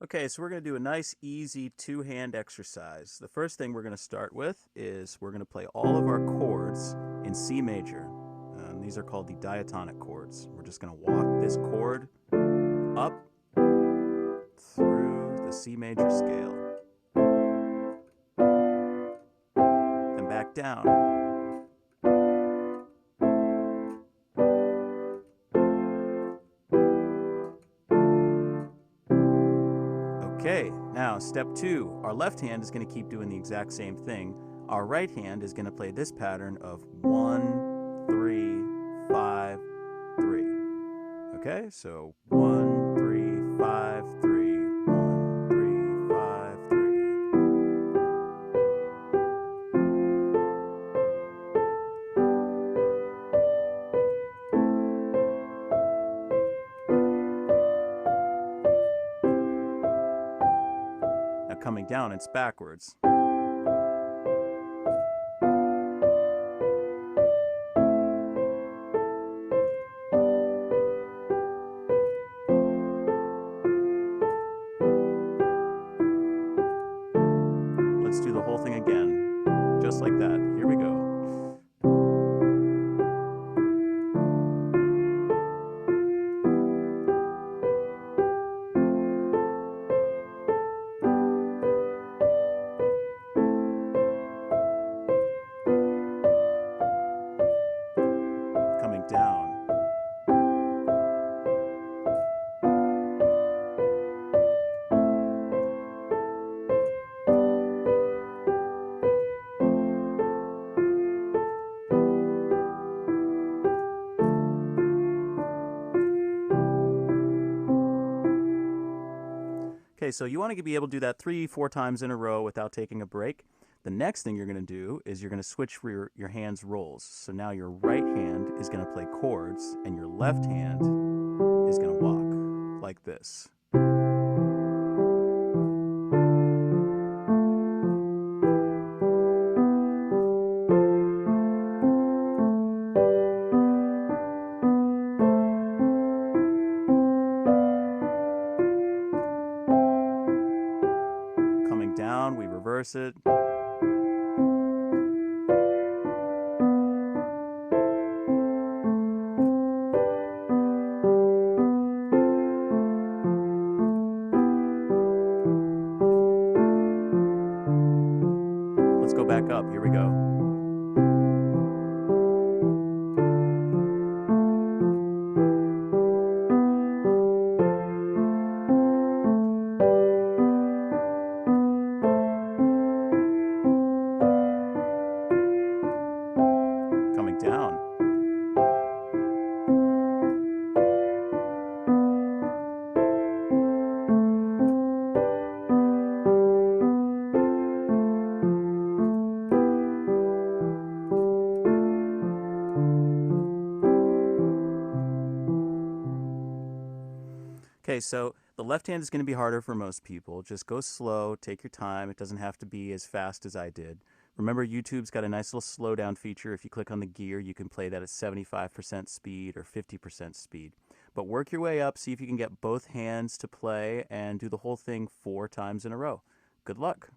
Okay, so we're going to do a nice, easy two-hand exercise. The first thing we're going to start with is we're going to play all of our chords in C major. These are called the diatonic chords. We're just going to walk this chord up through the C major scale, then back down. Okay, now step 2. Our left hand is going to keep doing the exact same thing. Our right hand is going to play this pattern of 1, 3, 5, 3. Okay, so 1, 3, 5, 3, 1, 3, 5, 3. Now coming down, it's backwards. Let's do the whole thing again, just like that. Here we go. Coming down. Okay, so you want to be able to do that 3-4 times in a row without taking a break. The next thing you're going to do is you're going to switch for your hands' roles. So now your right hand is going to play chords, and your left hand is going to walk like this. Coming down, we reverse it. Let's go back up. Here we go. Coming down. Okay, so the left hand is going to be harder for most people. Just go slow, take your time. It doesn't have to be as fast as I did. Remember, YouTube's got a nice little slowdown feature. If you click on the gear, you can play that at 75% speed or 50% speed. But work your way up, see if you can get both hands to play, and do the whole thing 4 times in a row. Good luck.